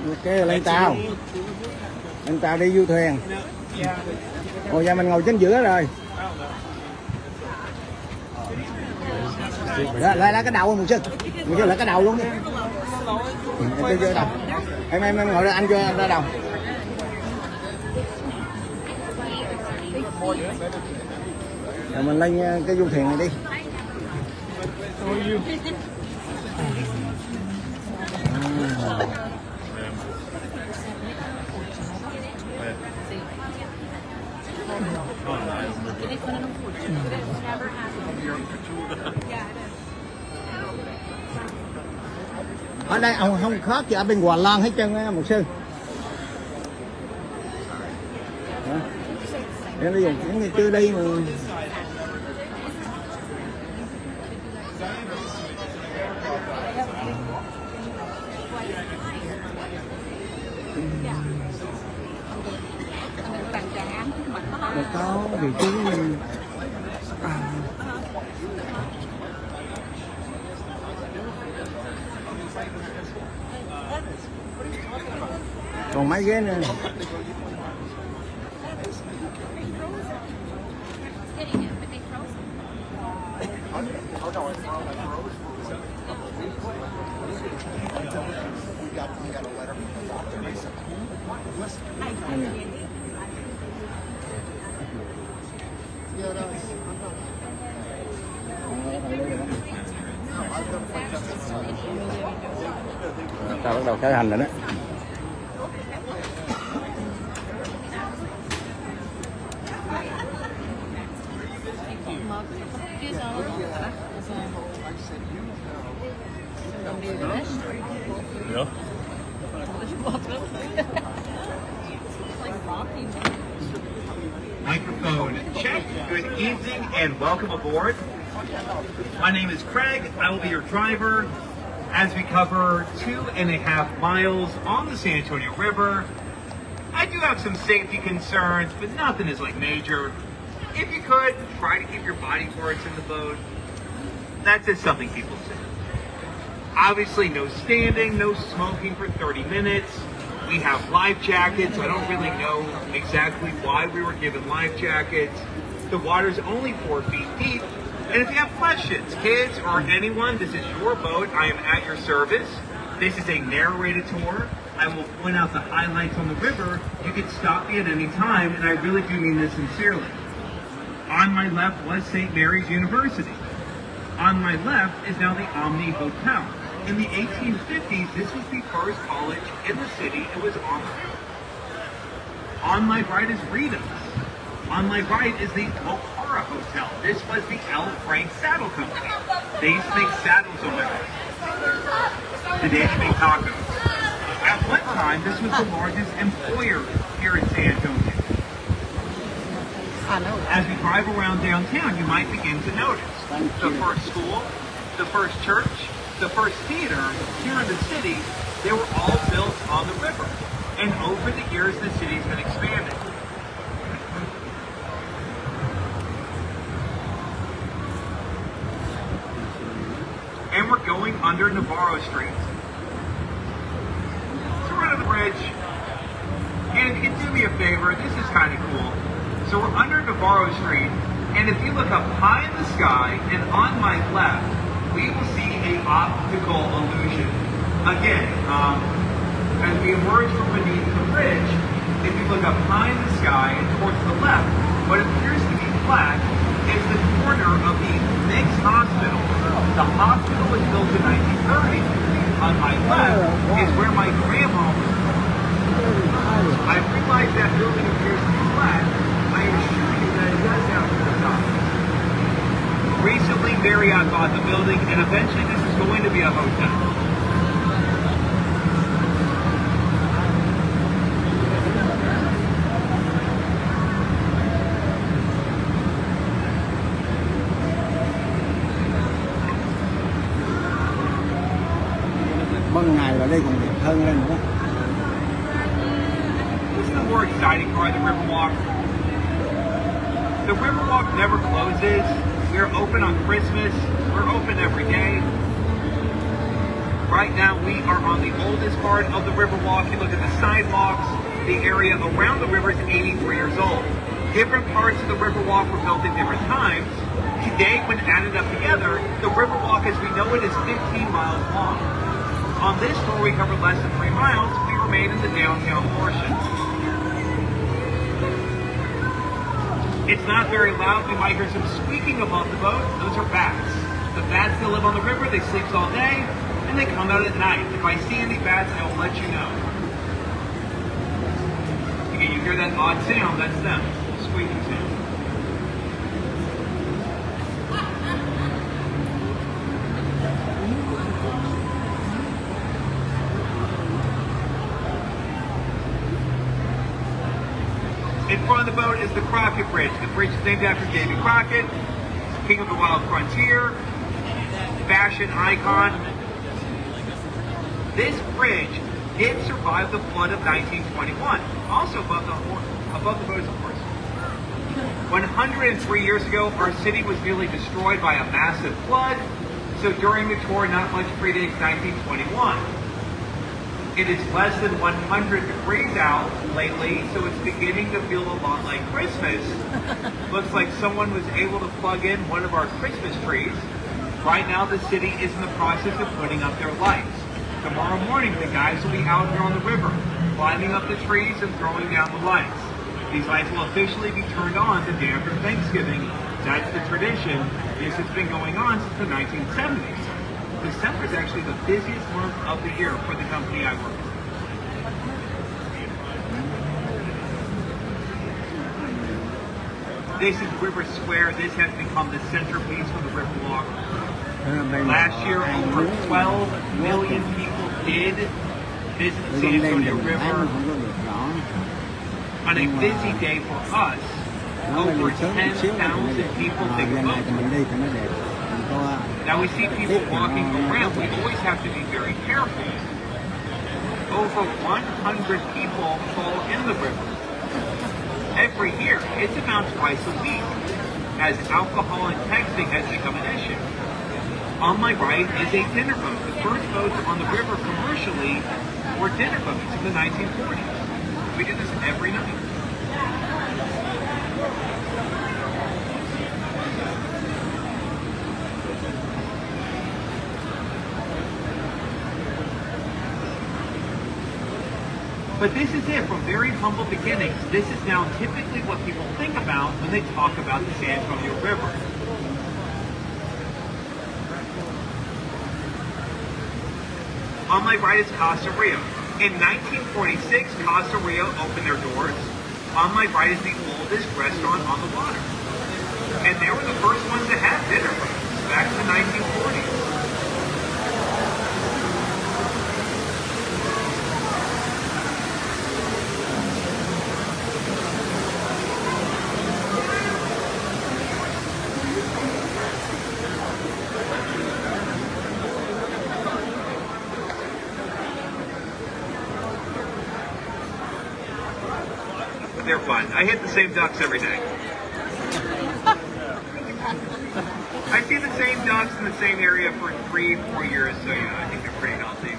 Ok, lên tàu. Lên tàu đi du thuyền. Ồ, giờ mình ngồi chính giữa rồi. Lại cái đầu một sư lại cái đầu luôn đi. Em ngồi đây, anh cho ra đầu. Rồi mình lên cái du thuyền này đi. Ở đây không khác gì ở bên Hòa Lan hết trơn á một sư. Em bây giờ cũng chưa đi mà. Có vị trí còn mấy ghế nữa. Ta bắt đầu khởi hành rồi đó. Microphone check. Good evening and welcome aboard. My name is Craig. I will be your driver as we cover 2.5 miles on the San Antonio River. I do have some safety concerns, but nothing is like major. If you could, try to keep your body parts in the boat. That's just something people say. Obviously, no standing, no smoking for 30 minutes. We have life jackets. I don't really know exactly why we were given life jackets. The water's only 4 feet deep. And if you have questions, kids or anyone, this is your boat. I am at your service. This is a narrated tour. I will point out the highlights on the river. You can stop me at any time, and I really do mean this sincerely. On my left was St. Mary's University. On my left is now the Omni Hotel. In the 1850s, this was the first college in the city. It was on the river. On my right is Rita's. On my right is the O'Hara Hotel. This was the L. Frank Saddle Company. They used to make saddles on the river. Today they make tacos. At one time, this was the largest employer here in San Antonio. As we drive around downtown, you might begin to notice the first school, the first church, the first theater here in the city, they were all built on the river. And over the years, the city's been expanded. And we're going under Navarro Street. So we're under the bridge. And if you can do me a favor, this is kind of cool. So we're under Navarro Street, and if you look up high in the sky, and on my left, we will see an optical illusion. Again, as we emerge from beneath the bridge, if you look up high in the sky and towards the left, what appears to be flat is the corner of the Mix Hospital. The hospital was built in 1930. On my left is where my grandma was born. I realize that building appears to be flat. I assure you that it does have to the top. Recently, Marriott bought the building, and eventually this is going to be a hotel. Ban ngày là đây còn đẹp hơn lên nữa. This is the more exciting part of the Riverwalk. The Riverwalk never closes. We are open on Christmas. We're open every day. Right now we are on the oldest part of the Riverwalk. You look at the sidewalks, the area around the river is 83 years old. Different parts of the Riverwalk were built at different times. Today, when added up together, the Riverwalk as we know it is 15 miles long. On this tour, we covered less than 3 miles. We remain in the downtown portion. It's not very loud. We might hear some squeaking above the boat. Those are bats. The bats that live on the river, they sleep all day, and they come out at night. If I see any bats, I will let you know. Again, you hear that odd sound, that's them, squeaking sound. In front of the boat is the Crockett Bridge. The bridge is named after Davy Crockett, king of the wild frontier, fashion icon. This bridge did survive the flood of 1921, also above the boats, of course. 103 years ago, our city was nearly destroyed by a massive flood, so during the tour, not much predates 1921. It is less than 100 degrees out lately, so it's beginning to feel a lot like Christmas. Looks like someone was able to plug in one of our Christmas trees. Right now, the city is in the process of putting up their lights. Tomorrow morning, the guys will be out here on the river, climbing up the trees and throwing down the lights. These lights will officially be turned on the day after Thanksgiving. That's the tradition. This has been going on since the 1970s. December is actually the busiest month of the year for the company I work for. This is River Square. This has become the centerpiece for the Riverwalk. Last year, over 12 million people did visit the San Antonio River. On a busy day for us, over 10,000 people take a boat. Now we see people walking around. We always have to be very careful. Over 100 people fall in the river every year. It's about twice a week, as alcohol and texting has become an issue. On my right is a dinner boat. The first boats on the river commercially were dinner boats in the 1940s. We did this every night. But this is it, from very humble beginnings. This is now typically what people think about when they talk about the San Antonio River. On my right is Casa Rio. In 1946, Casa Rio opened their doors. On my right is the oldest restaurant on the water. And they were the first ones to have dinner boats back in the 1940s. They're fun. I hit the same ducks every day. I see the same ducks in the same area for 3-4 years, so yeah, I think they're pretty healthy.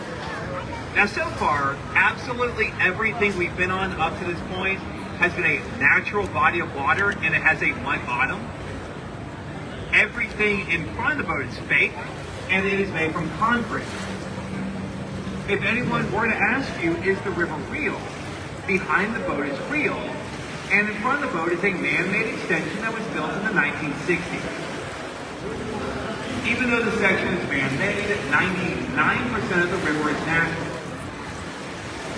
Now so far, absolutely everything we've been on up to this point has been a natural body of water, and it has a mud bottom. Everything in front of the boat is fake, and it is made from concrete. If anyone were to ask you, is the river real? Behind the boat is real, and in front of the boat is a man-made extension that was built in the 1960s. Even though the section is man-made, 99% of the river is natural.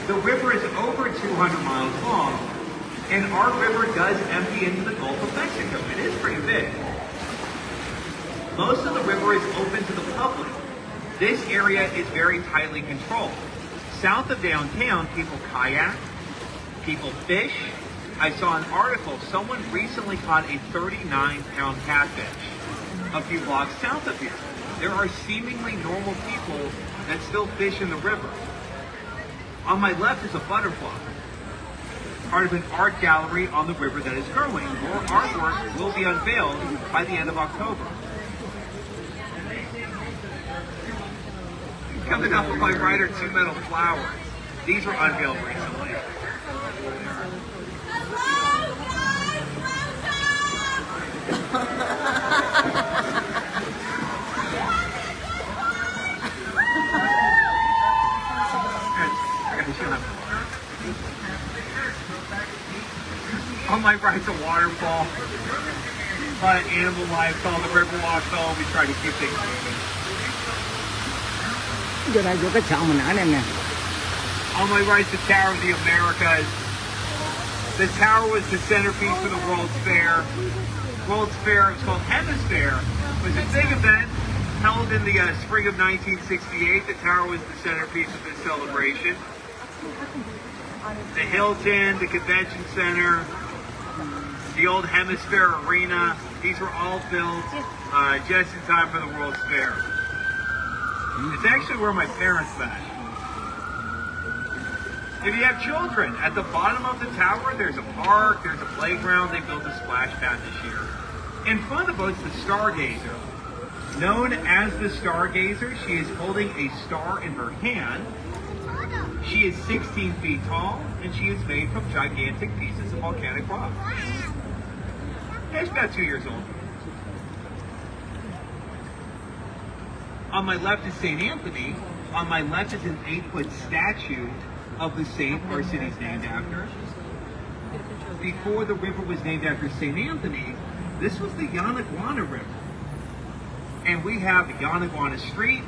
The river is over 200 miles long, and our river does empty into the Gulf of Mexico. It is pretty big. Most of the river is open to the public. This area is very tightly controlled. South of downtown, people kayak, people fish. I saw an article, someone recently caught a 39-pound catfish a few blocks south of here. There are seemingly normal people that still fish in the river. On my left is a butterfly, part of an art gallery on the river that is growing. More artwork will be unveiled by the end of October. Coming up on my right are two metal flowers. These were unveiled recently. On my right's a waterfall. A lot of animal life, all the river walks home. We try to keep things moving. Vô đây vô cái chợ mình ở đây nè. On my right's the Tower of the Americas. The tower was the centerpiece for the World's Fair. World's Fair, it was called Hemisphere. It was a big event held in the spring of 1968. The tower was the centerpiece of this celebration. The Hilton, the Convention Center, the old Hemisphere Arena, these were all built just in time for the World's Fair. It's actually where my parents met. If you have children, at the bottom of the tower, there's a park, there's a playground. They built a splash pad this year. In front of the boat's the Stargazer. Known as the Stargazer, she is holding a star in her hand. She is 16 feet tall, and she is made from gigantic pieces of volcanic rock. She's about 2 years old. On my left is St. Anthony. On my left is an 8-foot statue of the saint our city's named after. Before the river was named after St. Anthony, this was the Yanaguana River. And we have Yanaguana Street,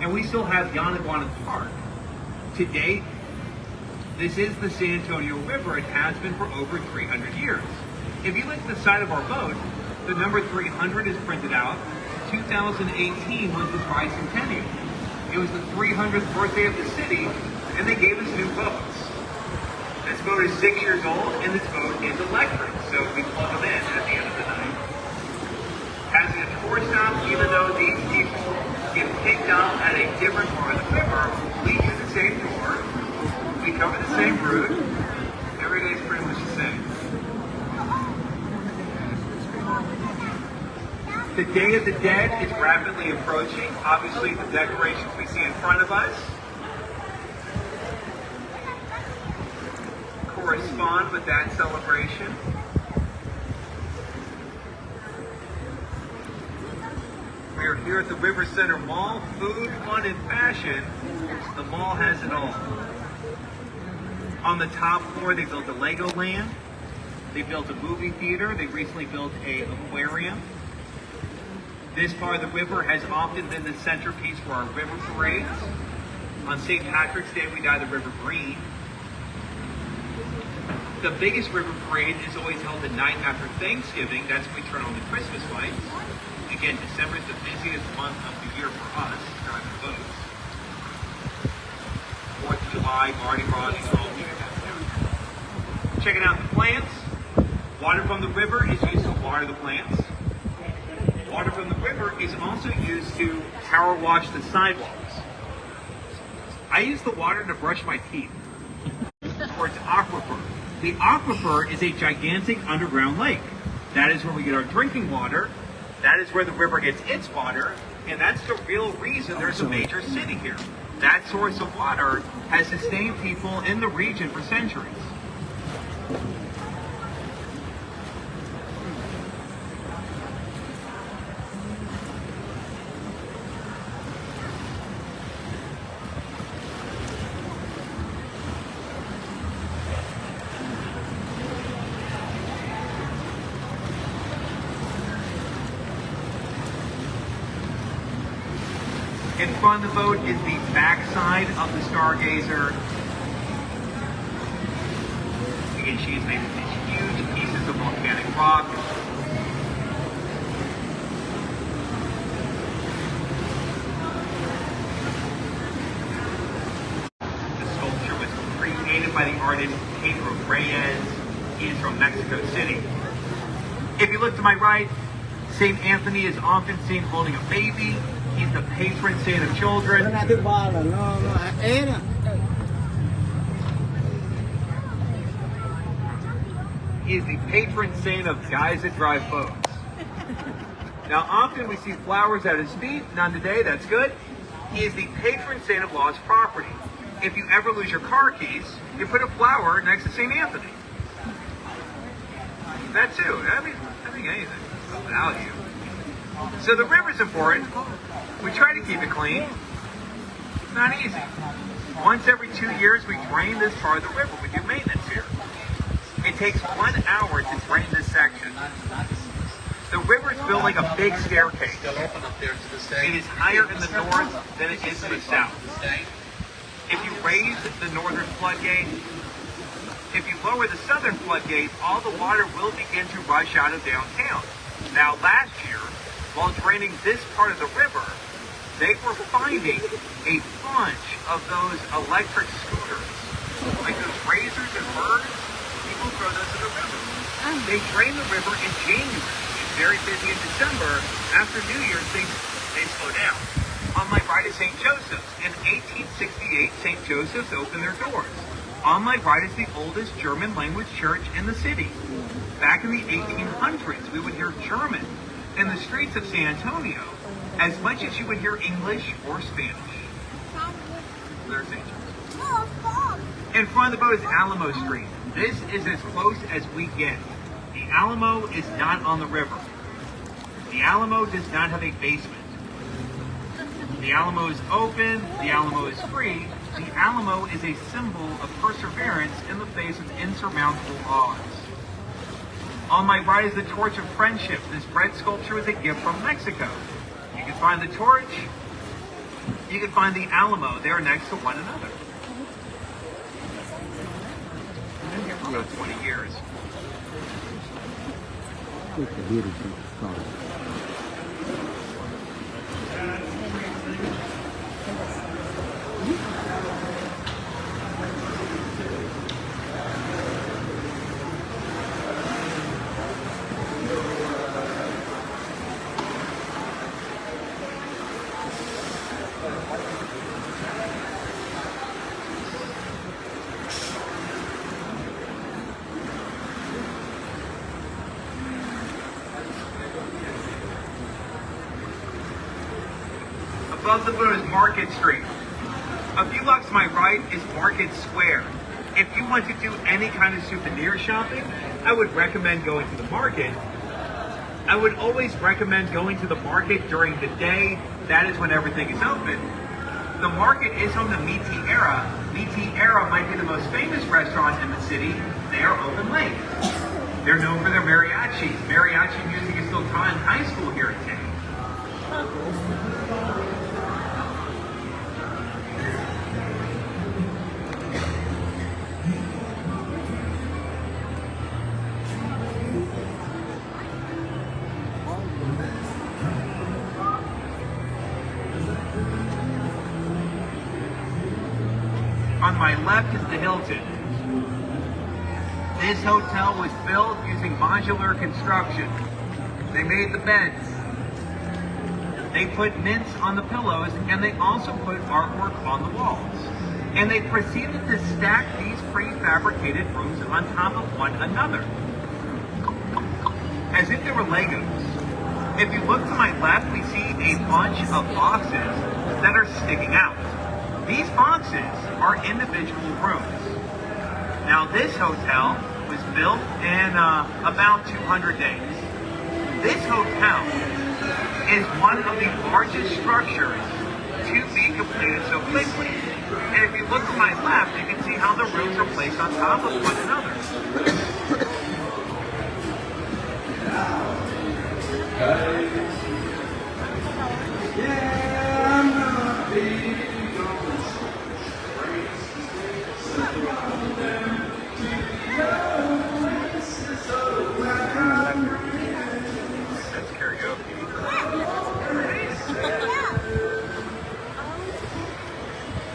and we still have Yanaguana Park. To date, this is the San Antonio River. It has been for over 300 years. If you look at the side of our boat, the number 300 is printed out. 2018 was the bicentennial. It was the 300th birthday of the city, and they gave us new boats. This boat is 6 years old, and this boat is electric, so we plug them in at the end of the night. Has a tour stop, even though these people get picked up at a different part of the river, we use the same tour, we cover the same route, every day is pretty much the same. The Day of the Dead is rapidly approaching. Obviously, the decorations we see in front of us correspond with that celebration. We are here at the River Center Mall. Food, fun, and fashion. The mall has it all. On the top floor, they built a Lego land. They built a movie theater. They recently built an aquarium. This part of the river has often been the centerpiece for our river parades. On St. Patrick's Day, we dye the river green. The biggest river parade is always held the night after Thanksgiving. That's when we turn on the Christmas lights. Again, December is the busiest month of the year for us, driving boats. 4th of July, Mardi Gras, these are all doing. Checking out the plants. Water from the river is used to water the plants. Water from the river is also used to power wash the sidewalks. I use the water to brush my teeth. Towards aquifer. The aquifer is a gigantic underground lake. That is where we get our drinking water. That is where the river gets its water. And that's the real reason there's a major city here. That source of water has sustained people in the region for centuries. In front of the boat is the backside of the Stargazer. Again, she is made of these huge pieces of volcanic rock. The sculpture was created by the artist Pedro Reyes. He is from Mexico City. If you look to my right, St. Anthony is often seen holding a baby. He's the patron saint of children. He is the patron saint of guys that drive boats. Now, often we see flowers at his feet. None today, that's good. He is the patron saint of lost property. If you ever lose your car keys, you put a flower next to St. Anthony. That too. I think anything of value. So the river's important. We try to keep it clean. Not easy. Once every 2 years, we drain this part of the river. We do maintenance here. It takes 1 hour to drain this section. The river is built like a big staircase. It is higher in the north than it is in the south. If you raise the northern floodgate, if you lower the southern floodgate, all the water will begin to rush out of downtown. Now last year, while draining this part of the river, they were finding a bunch of those electric scooters, like those razors and birds. People throw those in the river. They drain the river in January. It's very busy in December. After New Year's, they slow down. On my right is St. Joseph's. In 1868, St. Joseph's opened their doors. On my right is the oldest German language church in the city. Back in the 1800s, we would hear German in the streets of San Antonio as much as you would hear English or Spanish. There's St. Joseph's. In front of the boat is Alamo Street. This is as close as we get. The Alamo is not on the river. The Alamo does not have a basement. The Alamo is open. The Alamo is free. The Alamo is a symbol of perseverance in the face of insurmountable odds. On my right is the Torch of Friendship. This bread sculpture is a gift from Mexico. You can find the torch. You can find the Alamo. They are next to one another. Been here for about 20 years. Above the boat is Market Street. A few blocks to my right is Market Square. If you want to do any kind of souvenir shopping, I would recommend going to the market. I would always recommend going to the market during the day. That is when everything is open. The market is home to Miti Era. Miti Era might be the most famous restaurant in the city. They are open late. They're known for their mariachis. Mariachi music is still taught in high school here in town. On my left is the Hilton. This hotel was built using modular construction. They made the beds. They put mints on the pillows, and they also put artwork on the walls. And they proceeded to stack these prefabricated rooms on top of one another, as if they were Legos. If you look to my left, we see a bunch of boxes that are sticking out. These boxes are individual rooms. Now this hotel was built in about 200 days. This hotel is one of the largest structures to be completed so quickly. And if you look to my left, you can see how the rooms are placed on top of one another.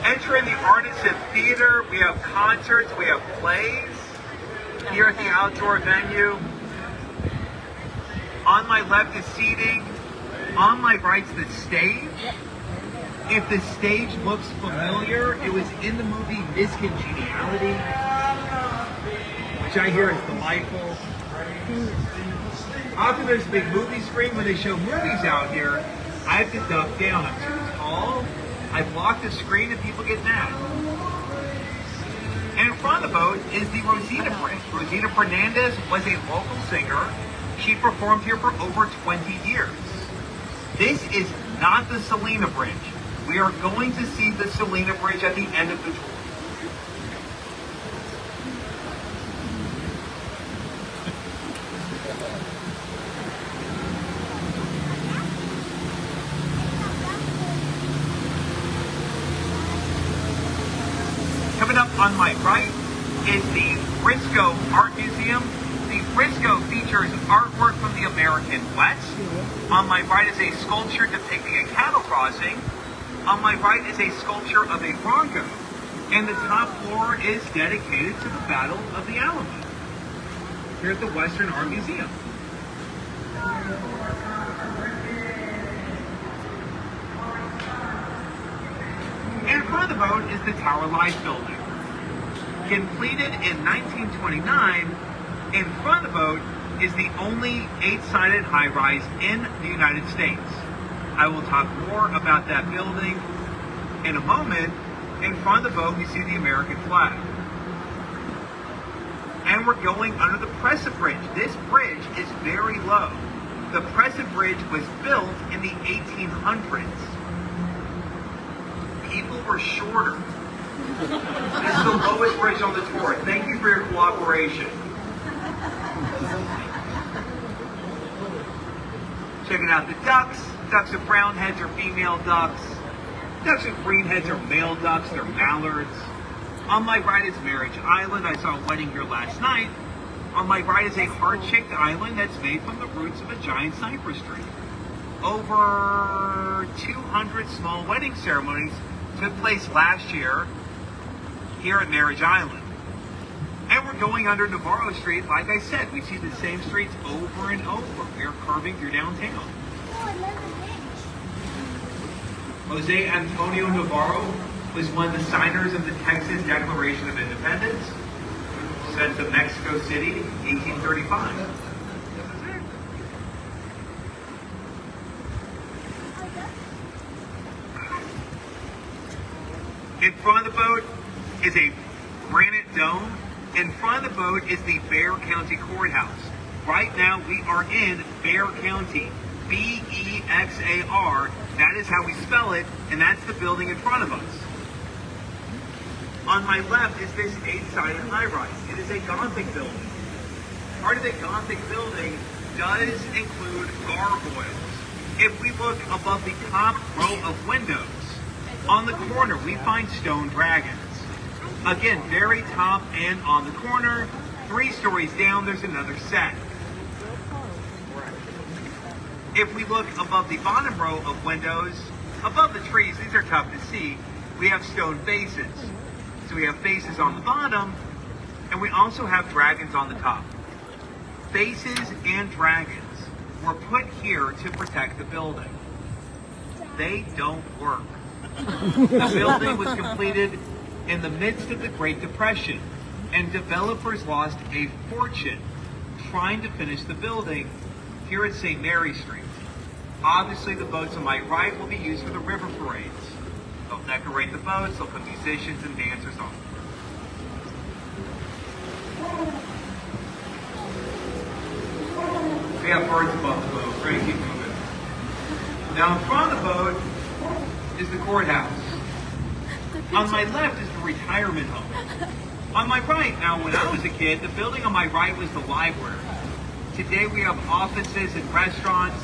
Entering the Artisan Theater, we have concerts, we have plays here at the outdoor venue. On my left is seating. On my right is the stage. If the stage looks familiar, it was in the movie Miss Congeniality, which I hear is delightful. Often there's a big movie screen when they show movies out here. I have to duck down. I'm too tall I block the screen and people get mad. And in front of the boat is the Rosita Bridge. Rosita Fernandez was a local singer. She performed here for over 20 years. This is not the Selena Bridge. We are going to see the Selena Bridge at the end of the tour. Coming up on my right is the Frisco Art Museum. The Frisco features artwork from the American West. On my right is a sculpture depicting a cattle crossing. On my right is a sculpture of a bronco. And the top floor is dedicated to the Battle of the Alamo here at the Western Art Museum. In front of the boat is the Tower Life building. Completed in 1929, in front of the boat is the only 8-sided high-rise in the United States. I will talk more about that building in a moment. In front of the boat, we see the American flag. And we're going under the Crescent Bridge. This bridge is very low. The Crescent Bridge was built in the 1800s. People were shorter. This is the lowest bridge on the tour. Thank you for your cooperation. Checking out the ducks. Ducks with brown heads are female ducks. Ducks with green heads are male ducks. They're mallards. On my right is Marriage Island. I saw a wedding here last night. On my right is a heart-shaped island that's made from the roots of a giant cypress tree. Over 200 small wedding ceremonies took place last year here at Marriage Island. And we're going under Navarro Street. Like I said, we see the same streets over and over. We're curving through downtown. Jose Antonio Navarro was one of the signers of the Texas Declaration of Independence, sent to Mexico City, 1835. In front of the boat is a granite dome. In front of the boat is the Bexar County Courthouse. Right now we are in Bexar County, B-E-X-A-R. That is how we spell it, and that's the building in front of us. On my left is this 8-sided high-rise. It is a Gothic building. Part of the Gothic building does include gargoyles. If we look above the top row of windows, on the corner we find stone dragons. Again, very top and on the corner. 3 stories down, there's another set. If we look above the bottom row of windows, above the trees, these are tough to see, we have stone vases. So we have vases on the bottom, and we also have dragons on the top. Vases and dragons were put here to protect the building. They don't work. The building was completed in the midst of the Great Depression, and developers lost a fortune trying to finish the building here at St. Mary Street. Obviously, the boats on my right will be used for the river parades. They'll decorate the boats, they'll put musicians and dancers on them. We have birds above the boat. We're going to keep moving. Now, in front of the boat is the courthouse. On my left is the retirement home. On my right, now when I was a kid, the building on my right was the library. Today we have offices and restaurants.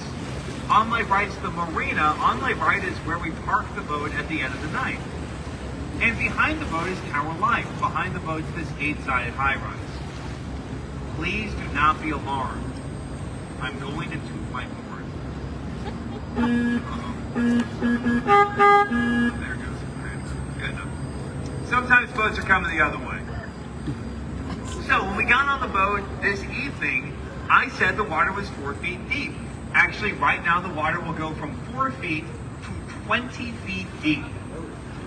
On my right is the marina. On my right is where we park the boat at the end of the night. And behind the boat is Tower Life. Behind the boat is this 8-sided high-rise. Please do not be alarmed. I'm going to toot my horn. There goes. Good enough. Sometimes boats are coming the other way. So when we got on the boat this evening, I said the water was 4 feet deep. Actually, right now the water will go from 4 feet to 20 feet deep.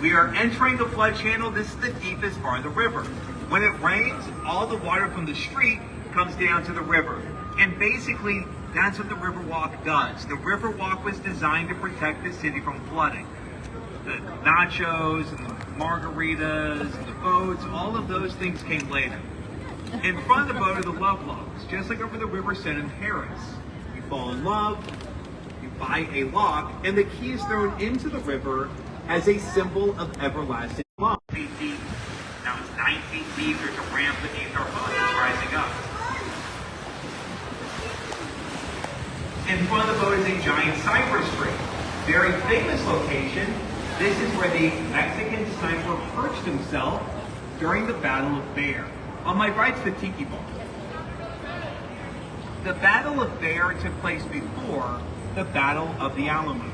We are entering the flood channel. This is the deepest part of the river. When it rains, all the water from the street comes down to the river. And basically, that's what the Riverwalk does. The Riverwalk was designed to protect the city from flooding. the nachos and the margaritas and the boats, all of those things came later. In front of the boat are the love logs, just like over the River Seine in Paris. You fall in love, you buy a lock, and the key is thrown into the river as a symbol of everlasting love. 8 feet, now it's 19 feet, there's a ramp beneath our boat that's rising up. In front of the boat is a giant cypress tree. Very famous location. This is where the Mexican sniper perched himself during the Battle of Bear. On my right's the Tiki Bar. The Battle of Bear took place before the Battle of the Alamo.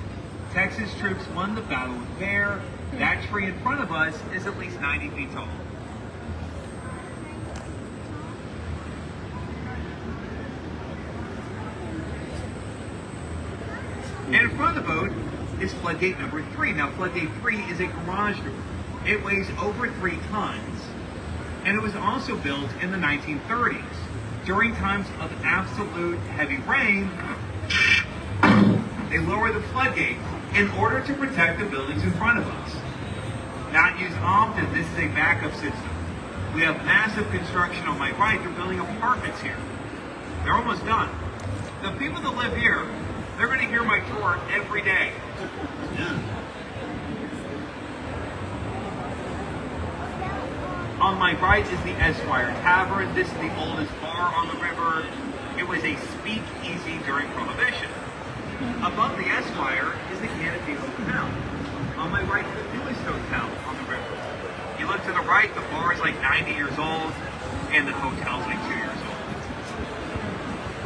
Texas troops won the Battle of Bear. That tree in front of us is at least 90 feet tall. And in front of the boat is floodgate number 3. Now, floodgate 3 is a garage door. It weighs over 3 tons, and it was also built in the 1930s. During times of absolute heavy rain, they lower the floodgate in order to protect the buildings in front of us. Not used often, this is a backup system. We have massive construction on my right. They're building apartments here. They're almost done. The people that live here, they're going to hear my tour every day. On my right is the Esquire Tavern. This is the oldest bar on the river. It was a speakeasy during Prohibition. Above the Esquire is the Canopy Hotel. On my right is the newest hotel on the river. You look to the right, the bar is like 90 years old, and the hotel's like 2 years old.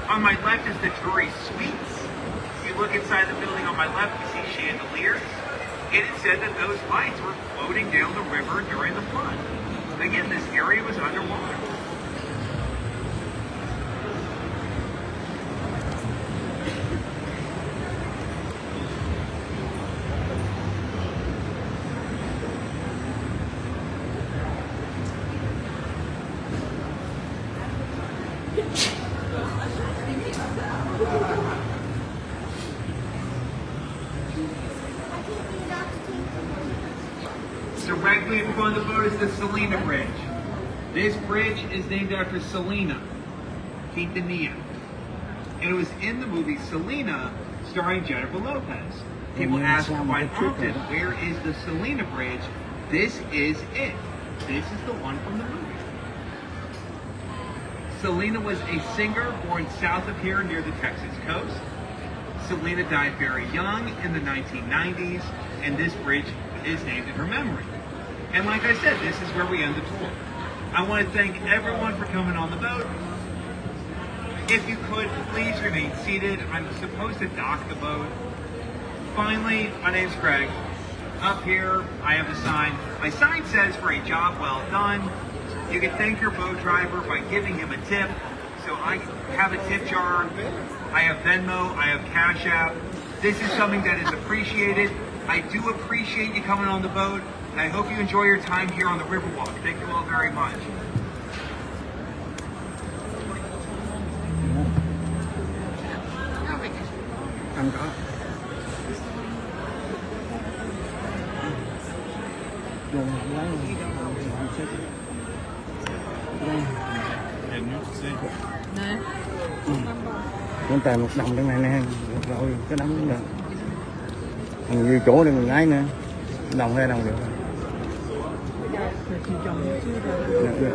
On my left is the Drury Suites. If you look inside the building on my left, you see chandeliers. It is said that those lights were floating down the river during the flood. Again, this area was underwater. Directly in front of the boat is the Selena Bridge. This bridge is named after Selena Quintanilla. And it was in the movie Selena, starring Jennifer Lopez. People ask quite often, where is the Selena Bridge? This is it. This is the one from the movie. Selena was a singer born south of here near the Texas coast. Selena died very young in the 1990s, and this bridge is named in her memory. And like I said, this is where we end the tour. I want to thank everyone for coming on the boat. If you could, please remain seated. I'm supposed to dock the boat. Finally, my name's Craig. Up here, I have a sign. My sign says, for a job well done. You can thank your boat driver by giving him a tip. So I have a tip jar. I have Venmo. I have Cash App. This is something that is appreciated. I do appreciate you coming on the boat. And I hope you enjoy your time here on the Riverwalk. Thank you all very much. Anh có. Con tè một đồng trong này nè, rồi cái đóng cũng được. Còn nhiều chỗ này mình lái nữa, đồng 2 đồng được.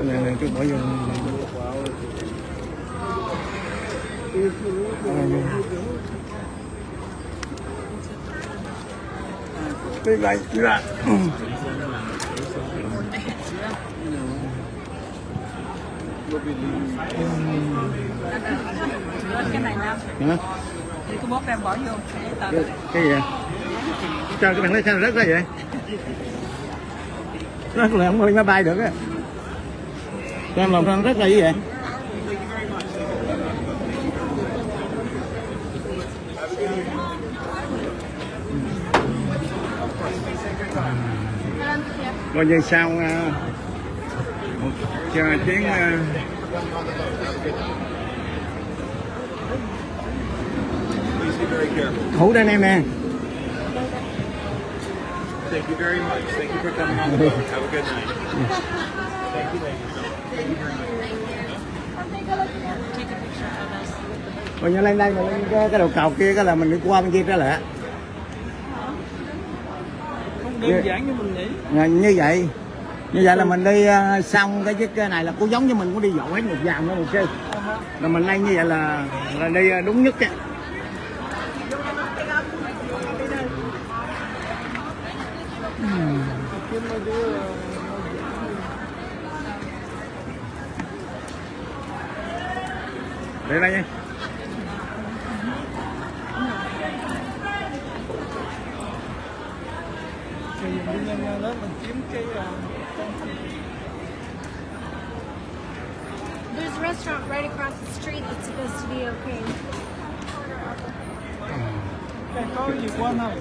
Nè, chút bỏ vô. Đi lại, đi lại. Cái này Nam. Thì có bóp em bỏ vô. Cái gì vậy? Sao cái thằng lấy sao rớt ra vậy? Nó là không lên máy bay được á. Sao làm sao nó rớt ra như vậy? Coi như sau một chuyến thủ đây em nè. Thank you very much. Thank you for coming on the boat. Have a good night. Thank you, ladies. Thank you very much. Rồi như lên đây mà lên cái đầu cầu kia cái là mình đi qua bên kia trở lại. Không đơn giản như mình nghĩ. Như vậy là mình đi xong cái chiếc này là cũng giống như mình cũng đi dạo hết một vòng đó một kia. Là mình lên như vậy là đi đúng nhất á. Để đây nha. There's a restaurant right across the street that's supposed to be okay. Có gì qua không?